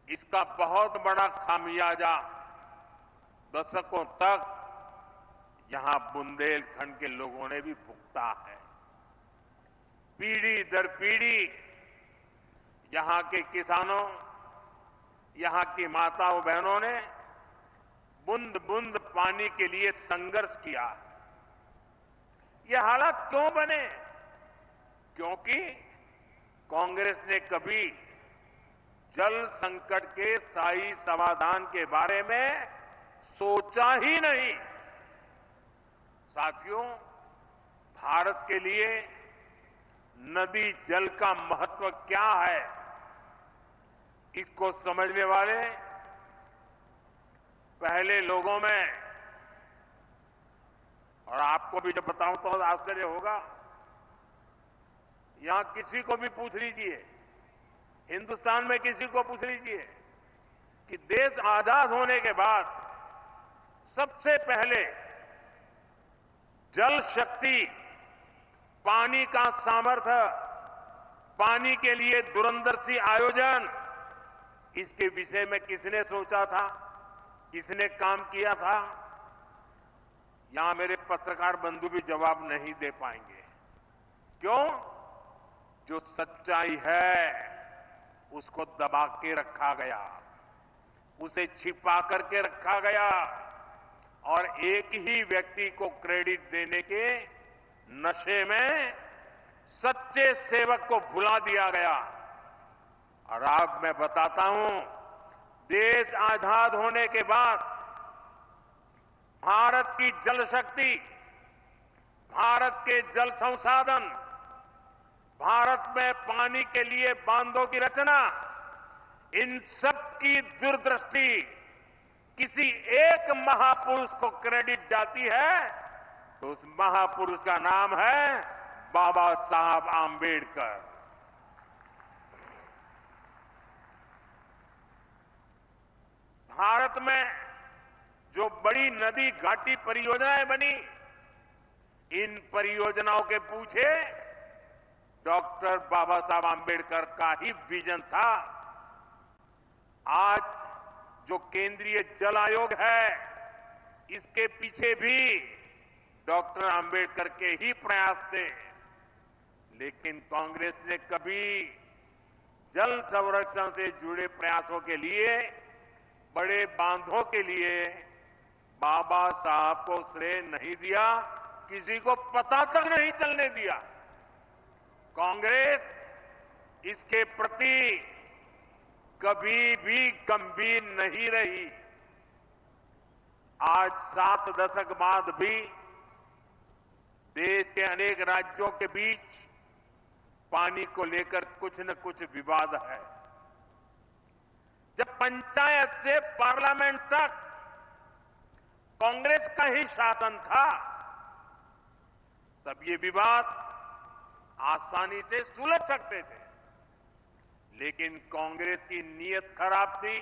Speaker 6: इसका बहुत बड़ा खामियाजा दशकों तक यहां बुंदेलखंड के लोगों ने भी भुगता है। पीढ़ी दर पीढ़ी यहां के किसानों, यहां की माताओं बहनों ने बूंद बूंद पानी के लिए संघर्ष किया। ये हालात क्यों बने? क्योंकि कांग्रेस ने कभी जल संकट के स्थायी समाधान के बारे में सोचा ही नहीं। साथियों, भारत के लिए नदी जल का महत्व क्या है, इसको समझने वाले पहले लोगों में, और आपको भी जब बताऊं तो आश्चर्य होगा, यहां किसी को भी पूछ लीजिए, हिंदुस्तान में किसी को पूछ लीजिए कि देश आजाद होने के बाद सबसे पहले जल शक्ति, पानी का सामर्थ्य, पानी के लिए दूरंदर्शी आयोजन, इसके विषय में किसने सोचा था, किसने काम किया था? यहां मेरे पत्रकार बंधु भी जवाब नहीं दे पाएंगे। क्यों? जो सच्चाई है उसको दबा के रखा गया, उसे छिपा करके रखा गया, और एक ही व्यक्ति को क्रेडिट देने के नशे में सच्चे सेवक को भुला दिया गया। और आज मैं बताता हूं, देश आजाद होने के बाद भारत की जल शक्ति, भारत के जल संसाधन, भारत में पानी के लिए बांधों की रचना, इन सब की दूरदृष्टि किसी एक महापुरुष को क्रेडिट जाती है तो उस महापुरुष का नाम है बाबा साहब आंबेडकर। भारत में जो बड़ी नदी घाटी परियोजनाएं बनी, इन परियोजनाओं के पीछे डॉक्टर बाबा साहब आंबेडकर का ही विजन था। आज जो केंद्रीय जल आयोग है, इसके पीछे भी डॉक्टर आंबेडकर के ही प्रयास थे। लेकिन कांग्रेस ने कभी जल संरक्षण से जुड़े प्रयासों के लिए, बड़े बांधों के लिए बाबा साहब को श्रेय नहीं दिया, किसी को पता तक नहीं चलने दिया। कांग्रेस इसके प्रति कभी भी गंभीर नहीं रही। आज 7 दशक बाद भी देश के अनेक राज्यों के बीच पानी को लेकर कुछ न कुछ विवाद है। जब पंचायत से पार्लियामेंट तक कांग्रेस का ही शासन था, तब ये विवाद आसानी से सुलझ सकते थे। लेकिन कांग्रेस की नीयत खराब थी,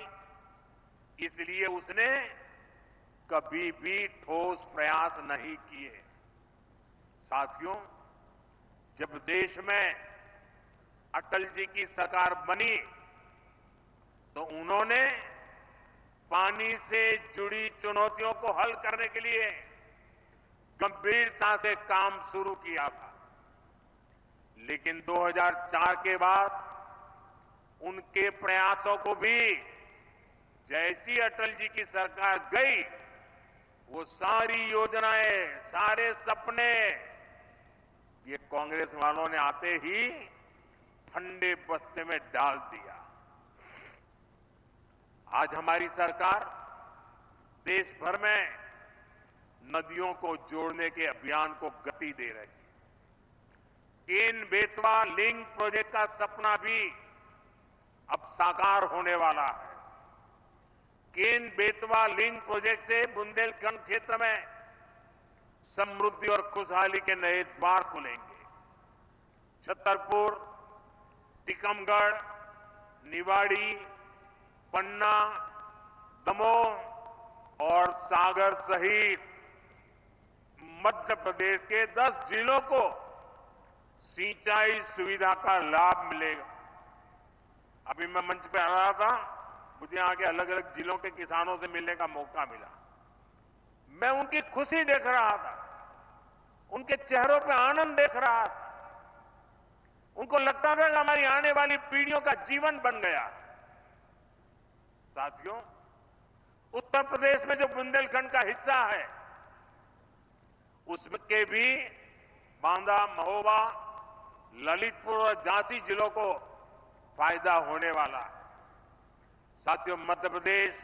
Speaker 6: इसलिए उसने कभी भी ठोस प्रयास नहीं किए। साथियों, जब देश में अटल जी की सरकार बनी तो उन्होंने पानी से जुड़ी चुनौतियों को हल करने के लिए गंभीरता से काम शुरू किया था। लेकिन 2004 के बाद उनके प्रयासों को भी जैसी अटल जी की सरकार गई, वो सारी योजनाएं, सारे सपने ये कांग्रेस वालों ने आते ही ठंडे बस्ते में डाल दिया। आज हमारी सरकार देश भर में नदियों को जोड़ने के अभियान को गति दे रही है। केन बेतवा लिंक प्रोजेक्ट का सपना भी अब साकार होने वाला है। केन बेतवा लिंक प्रोजेक्ट से बुंदेलखंड क्षेत्र में समृद्धि और खुशहाली के नए द्वार खुलेंगे। छतरपुर, टीकमगढ़, निवाड़ी, पन्ना, दमोह और सागर सहित मध्य प्रदेश के 10 जिलों को सिंचाई सुविधा का लाभ मिलेगा। अभी मैं मंच पे आ रहा था, मुझे यहां के अलग अलग जिलों के किसानों से मिलने का मौका मिला। मैं उनकी खुशी देख रहा था, उनके चेहरों पे आनंद देख रहा था। उनको लगता था कि हमारी आने वाली पीढ़ियों का जीवन बन गया। साथियों, उत्तर प्रदेश में जो बुंदेलखंड का हिस्सा है, उसके भी बांदा, महोबा, ललितपुर और झांसी जिलों को फायदा होने वाला है। साथियों, मध्य प्रदेश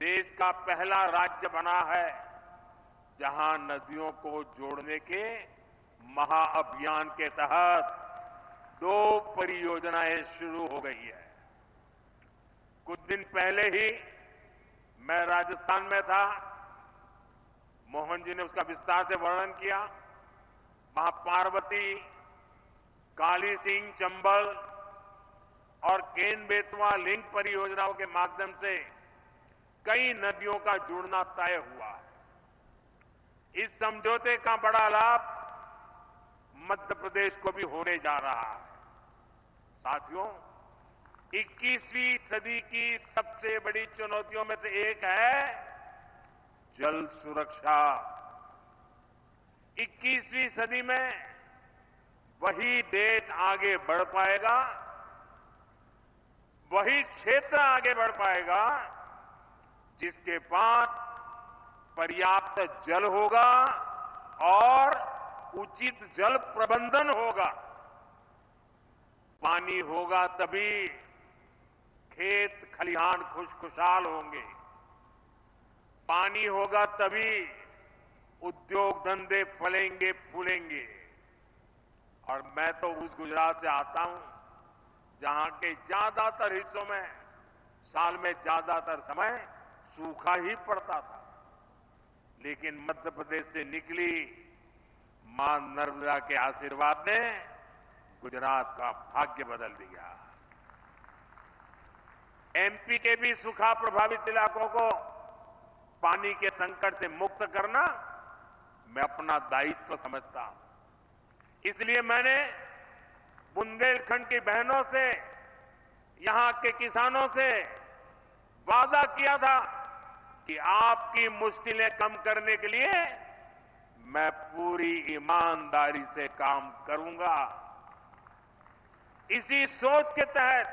Speaker 6: देश का पहला राज्य बना है जहां नदियों को जोड़ने के महाअभियान के तहत 2 परियोजनाएं शुरू हो गई है। कुछ दिन पहले ही मैं राजस्थान में था, मोहन जी ने उसका विस्तार से वर्णन किया। वहां पार्वती, काली सिंह, चंबल और केन बेतवा लिंक परियोजनाओं के माध्यम से कई नदियों का जुड़ना तय हुआ है। इस समझौते का बड़ा लाभ मध्य प्रदेश को भी होने जा रहा है। साथियों, 21वीं सदी की सबसे बड़ी चुनौतियों में से एक है जल सुरक्षा। 21वीं सदी में वही देश आगे बढ़ पाएगा, वही क्षेत्र आगे बढ़ पाएगा जिसके पास पर्याप्त जल होगा और उचित जल प्रबंधन होगा। पानी होगा तभी खेत खलिहान खुशखुशाल होंगे, पानी होगा तभी उद्योग धंधे फलेंगे फूलेंगे। और मैं तो उस गुजरात से आता हूं जहां के ज्यादातर हिस्सों में साल में ज्यादातर समय सूखा ही पड़ता था, लेकिन मध्य प्रदेश से निकली मां नर्मदा के आशीर्वाद ने गुजरात का भाग्य बदल दिया। एमपी के भी सूखा प्रभावित इलाकों को पानी के संकट से मुक्त करना मैं अपना दायित्व समझता हूं। इसलिए मैंने बुंदेलखंड की बहनों से, यहां के किसानों से वादा किया था कि आपकी मुश्किलें कम करने के लिए मैं पूरी ईमानदारी से काम करूंगा। इसी सोच के तहत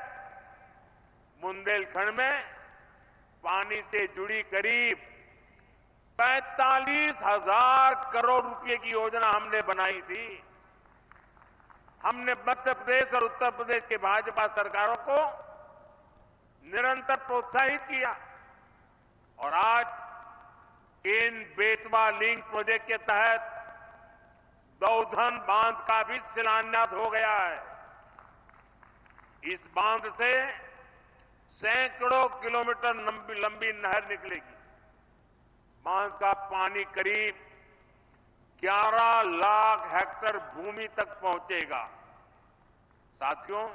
Speaker 6: बुंदेलखंड में पानी से जुड़ी करीब 45,000 करोड़ रुपए की योजना हमने बनाई थी। हमने मध्य प्रदेश और उत्तर प्रदेश के भाजपा सरकारों को निरंतर प्रोत्साहित किया और आज केन बेतवा लिंक प्रोजेक्ट के तहत दौधन बांध का भी शिलान्यास हो गया है। इस बांध से सैकड़ों किलोमीटर लंबी नहर निकलेगी। बांध का पानी करीब 11 लाख हेक्टेयर भूमि तक पहुंचेगा। साथियों,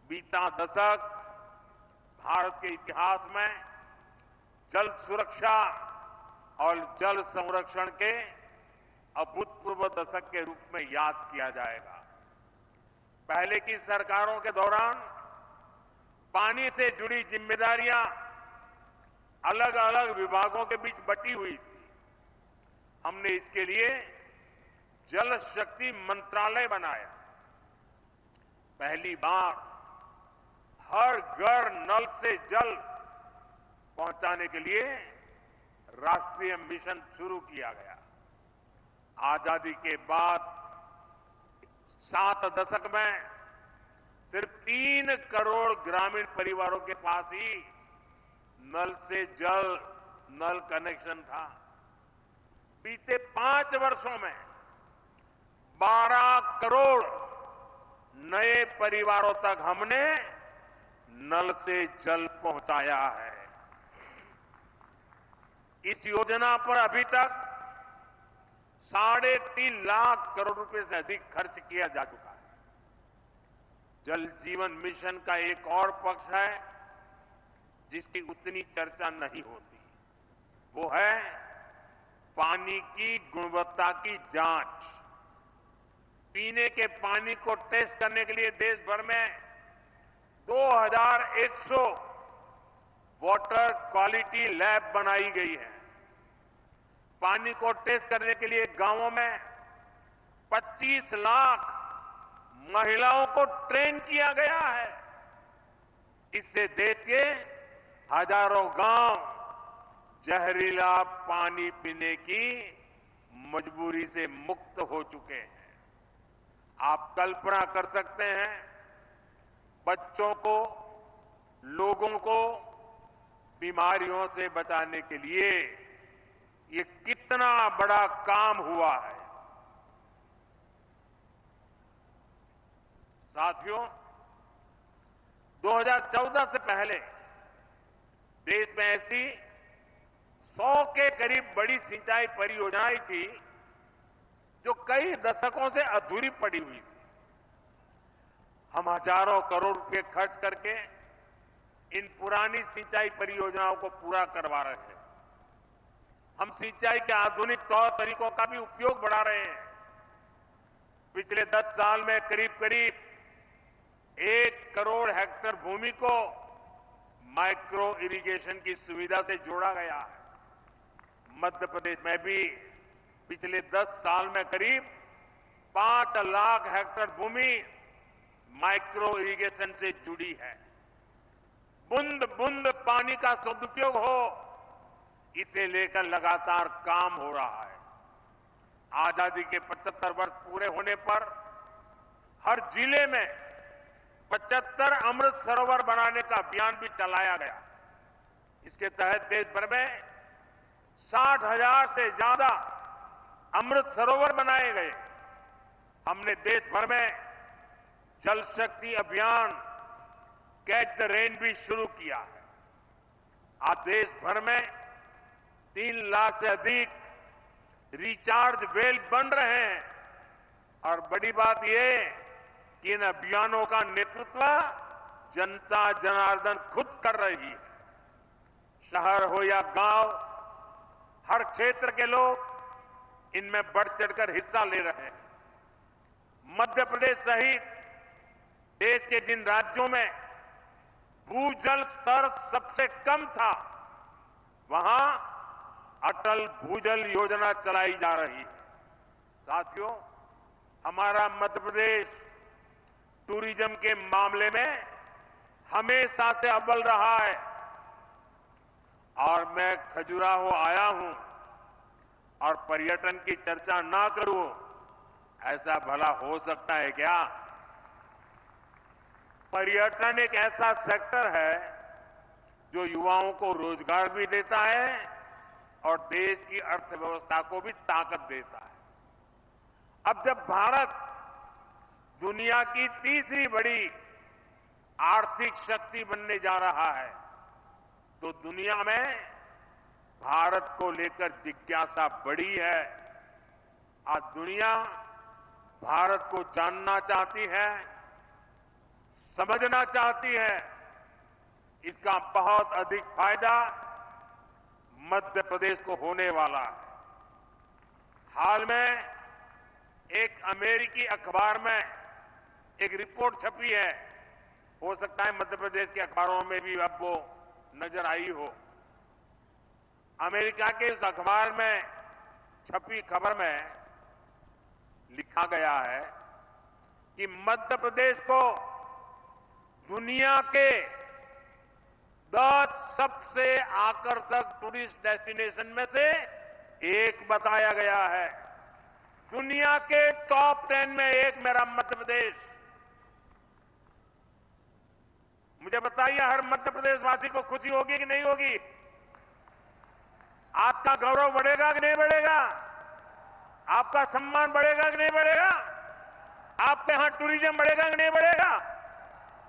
Speaker 6: बीता दशक भारत के इतिहास में जल सुरक्षा और जल संरक्षण के अभूतपूर्व दशक के रूप में याद किया जाएगा। पहले की सरकारों के दौरान पानी से जुड़ी जिम्मेदारियां अलग अलग विभागों के बीच बटी हुई थी। हमने इसके लिए जल शक्ति मंत्रालय बनाया। पहली बार हर घर नल से जल पहुंचाने के लिए राष्ट्रीय मिशन शुरू किया गया। आजादी के बाद 7 दशक में सिर्फ 3 करोड़ ग्रामीण परिवारों के पास ही नल से जल नल कनेक्शन था। बीते 5 वर्षों में 12 करोड़ नए परिवारों तक हमने नल से जल पहुंचाया है। इस योजना पर अभी तक 3.5 लाख करोड़ रुपए से अधिक खर्च किया जा चुका है। जल जीवन मिशन का एक और पक्ष है जिसकी उतनी चर्चा नहीं होती, वो है पानी की गुणवत्ता की जांच। पीने के पानी को टेस्ट करने के लिए देश भर में 2100 वाटर क्वालिटी लैब बनाई गई है। पानी को टेस्ट करने के लिए गांवों में 25 लाख महिलाओं को ट्रेन किया गया है। इससे देश के हजारों गांव जहरीला पानी पीने की मजबूरी से मुक्त हो चुके हैं। आप कल्पना कर सकते हैं बच्चों को, लोगों को बीमारियों से बचाने के लिए ये कितना बड़ा काम हुआ है। साथियों, 2014 से पहले देश में ऐसी 100 के करीब बड़ी सिंचाई परियोजनाएं थी जो कई दशकों से अधूरी पड़ी हुई थी। हम हजारों करोड़ रुपए खर्च करके इन पुरानी सिंचाई परियोजनाओं को पूरा करवा रहे हैं। हम सिंचाई के आधुनिक तौर तरीकों का भी उपयोग बढ़ा रहे हैं। पिछले 10 साल में करीब करीब 1 करोड़ हेक्टेयर भूमि को माइक्रो इरिगेशन की सुविधा से जोड़ा गया है। मध्य प्रदेश में भी पिछले 10 साल में करीब 5 लाख हेक्टेयर भूमि माइक्रो इरिगेशन से जुड़ी है। बूंद बूंद पानी का सदुपयोग हो, इसे लेकर लगातार काम हो रहा है। आजादी के 75 वर्ष पूरे होने पर हर जिले में 75 अमृत सरोवर बनाने का अभियान भी चलाया गया। इसके तहत देश भर में 60,000 से ज्यादा अमृत सरोवर बनाए गए। हमने देश भर में जल शक्ति अभियान कैच द रेन भी शुरू किया है। आज देश भर में 3 लाख से अधिक रिचार्ज वेल बन रहे हैं और बड़ी बात यह कि इन अभियानों का नेतृत्व जनता जनार्दन खुद कर रही है। शहर हो या गांव, हर क्षेत्र के लोग इनमें बढ़ चढ़कर हिस्सा ले रहे हैं। मध्य प्रदेश सहित देश के जिन राज्यों में भूजल स्तर सबसे कम था, वहां अटल भूजल योजना चलाई जा रही है। साथियों, हमारा मध्य प्रदेश टूरिज्म के मामले में हमेशा से अव्वल रहा है और मैं खजुराहो आया हूं और पर्यटन की चर्चा ना करूं, ऐसा भला हो सकता है क्या? पर्यटन एक ऐसा सेक्टर है जो युवाओं को रोजगार भी देता है और देश की अर्थव्यवस्था को भी ताकत देता है। अब जब भारत दुनिया की तीसरी बड़ी आर्थिक शक्ति बनने जा रहा है, तो दुनिया में भारत को लेकर जिज्ञासा बढ़ी है। आज दुनिया भारत को जानना चाहती है, समझना चाहती है। इसका बहुत अधिक फायदा मध्य प्रदेश को होने वाला है। हाल में एक अमेरिकी अखबार में एक रिपोर्ट छपी है, हो सकता है मध्य प्रदेश के अखबारों में भी अब वो नजर आई हो। अमेरिका के उस अखबार में छपी खबर में लिखा गया है कि मध्य प्रदेश को दुनिया के 10 सबसे आकर्षक टूरिस्ट डेस्टिनेशन में से एक बताया गया है। दुनिया के टॉप 10 में एक मेरा मध्य प्रदेश। मुझे बताइए, हर मध्य प्रदेश वासी को खुशी होगी कि नहीं होगी? आपका गौरव बढ़ेगा कि नहीं बढ़ेगा? आपका सम्मान बढ़ेगा कि नहीं बढ़ेगा? आपके यहां टूरिज्म बढ़ेगा कि नहीं बढ़ेगा?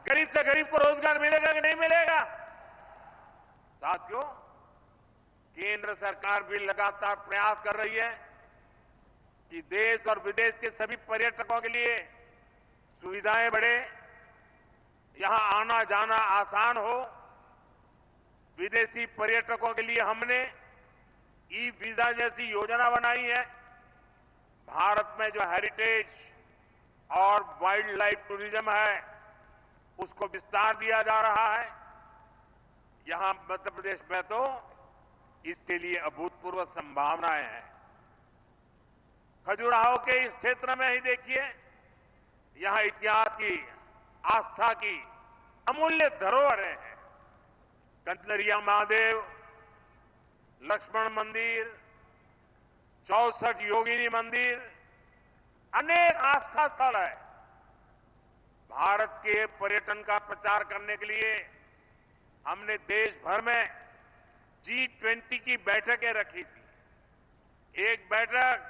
Speaker 6: गरीब से गरीब को रोजगार मिलेगा कि नहीं मिलेगा? साथियों, केंद्र सरकार भी लगातार प्रयास कर रही है कि देश और विदेश के सभी पर्यटकों के लिए सुविधाएं बढ़े, यहां आना जाना आसान हो। विदेशी पर्यटकों के लिए हमने ई वीजा जैसी योजना बनाई है। भारत में जो हेरिटेज और वाइल्ड लाइफ टूरिज्म है, उसको विस्तार दिया जा रहा है। यहां मध्य प्रदेश में तो इसके लिए अभूतपूर्व संभावनाएं हैं। खजुराहो के इस क्षेत्र में ही देखिए, यहां इतिहास की, आस्था की अमूल्य धरोहरें हैं। कंचनरिया महादेव, लक्ष्मण मंदिर, 64 योगिनी मंदिर, अनेक आस्था स्थल है। भारत के पर्यटन का प्रचार करने के लिए हमने देश भर में G20 की बैठकें रखी थी। एक बैठक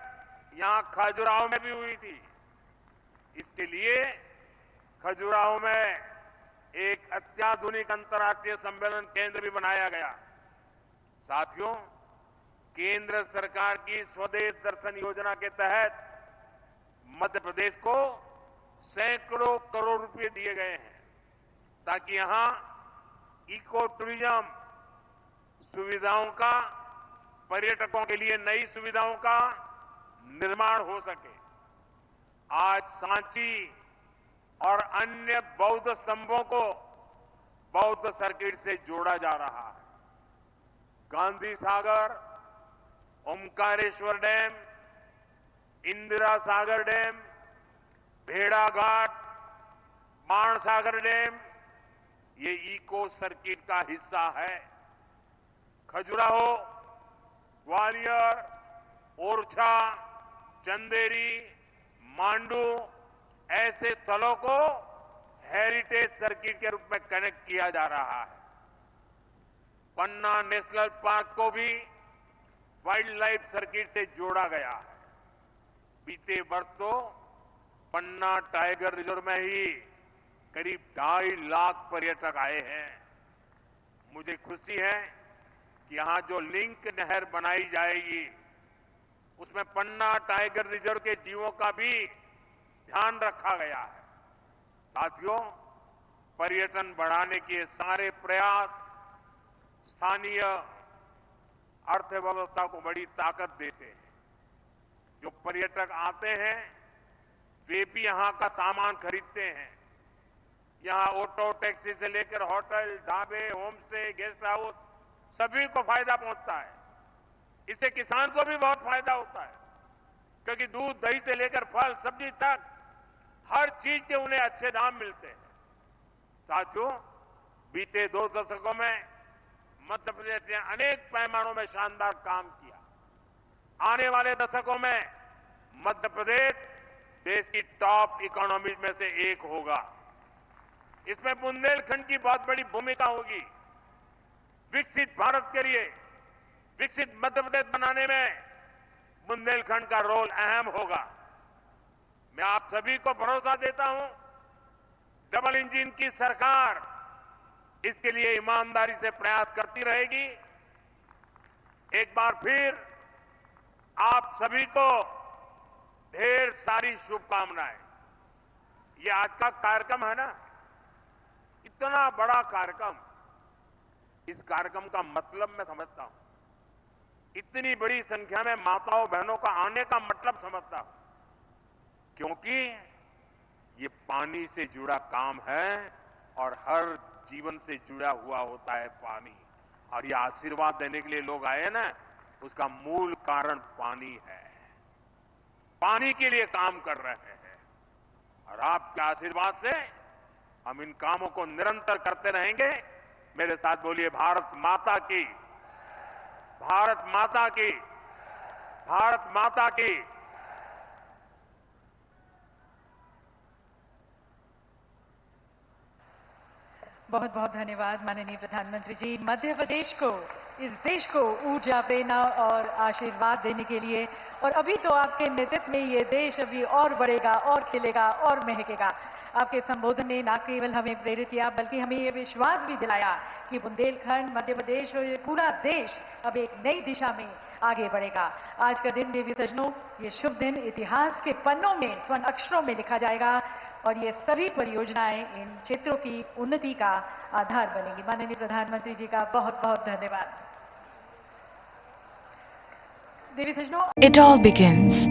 Speaker 6: यहां खजुराहो में भी हुई थी। इसके लिए खजुराहो में एक अत्याधुनिक अंतर्राष्ट्रीय सम्मेलन केंद्र भी बनाया गया। साथियों, केंद्र सरकार की स्वदेश दर्शन योजना के तहत मध्य प्रदेश को सैकड़ों करोड़ रुपए दिए गए हैं ताकि यहां इको टूरिज्म सुविधाओं का, पर्यटकों के लिए नई सुविधाओं का निर्माण हो सके। आज सांची और अन्य बौद्ध स्तंभों को बौद्ध सर्किट से जोड़ा जा रहा है। गांधी सागर, ओमकारेश्वर डैम, इंदिरा सागर डैम, भेड़ा घाट, बाणसागर डैम, ये इको सर्किट का हिस्सा है। खजुराहो, ग्वालियर, ओरछा, चंदेरी, मांडू ऐसे स्थलों को हेरिटेज सर्किट के रूप में कनेक्ट किया जा रहा है। पन्ना नेशनल पार्क को भी वाइल्ड लाइफ सर्किट से जोड़ा गया है। बीते वर्ष तो पन्ना टाइगर रिजर्व में ही करीब 2.5 लाख पर्यटक आए हैं। मुझे खुशी है कि यहां जो लिंक नहर बनाई जाएगी, उसमें पन्ना टाइगर रिजर्व के जीवों का भी ध्यान रखा गया है। साथियों, पर्यटन बढ़ाने के ये सारे प्रयास स्थानीय अर्थव्यवस्था को बड़ी ताकत देते हैं। जो पर्यटक आते हैं, वे भी यहां का सामान खरीदते हैं। यहां ऑटो टैक्सी से लेकर होटल, ढाबे, होम स्टे, गेस्ट हाउस सभी को फायदा पहुंचता है। इससे किसान को भी बहुत फायदा होता है, क्योंकि दूध, दही से लेकर फल, सब्जी तक हर चीज के उन्हें अच्छे दाम मिलते हैं। साथियों, बीते 2 दशकों में मध्य प्रदेश ने अनेक पैमानों में शानदार काम किया। आने वाले दशकों में मध्य प्रदेश देश की टॉप इकोनॉमीज में से एक होगा। इसमें बुंदेलखंड की बहुत बड़ी भूमिका होगी। विकसित भारत के लिए विकसित मध्य प्रदेश बनाने में बुंदेलखंड का रोल अहम होगा। मैं आप सभी को भरोसा देता हूं, डबल इंजन की सरकार इसके लिए ईमानदारी से प्रयास करती रहेगी। एक बार फिर आप सभी को ढेर सारी शुभकामनाएं। ये आज का कार्यक्रम है ना, इतना बड़ा कार्यक्रम, इस कार्यक्रम का मतलब मैं समझता हूं। इतनी बड़ी संख्या में माताओं बहनों का आने का मतलब समझता हूं, क्योंकि ये पानी से जुड़ा काम है और हर जीवन से जुड़ा हुआ होता है पानी। और ये आशीर्वाद देने के लिए लोग आए हैं ना, उसका मूल कारण पानी है। पानी के लिए काम कर रहे हैं और आपके आशीर्वाद से हम इन कामों को निरंतर करते रहेंगे। मेरे साथ बोलिए, भारत माता की, भारत माता की, भारत माता की।
Speaker 2: बहुत बहुत धन्यवाद माननीय प्रधानमंत्री जी। मध्य प्रदेश को, इस देश को ऊर्जा, प्रेरणा और आशीर्वाद देने के लिए, और अभी तो आपके नेतृत्व में ये देश अभी और बढ़ेगा और खिलेगा और महकेगा। आपके संबोधन ने न केवल हमें प्रेरित किया बल्कि हमें ये विश्वास भी दिलाया कि बुंदेलखंड, मध्य प्रदेश और ये पूरा देश अब एक नई दिशा में आगे बढ़ेगा। आज का दिन देवी सजनों, ये शुभ दिन इतिहास के पन्नों में स्वर्ण अक्षरों में लिखा जाएगा और ये सभी परियोजनाएं इन क्षेत्रों की उन्नति का आधार बनेंगी। माननीय प्रधानमंत्री जी का बहुत बहुत धन्यवाद। देवी सजनों,
Speaker 9: It all begins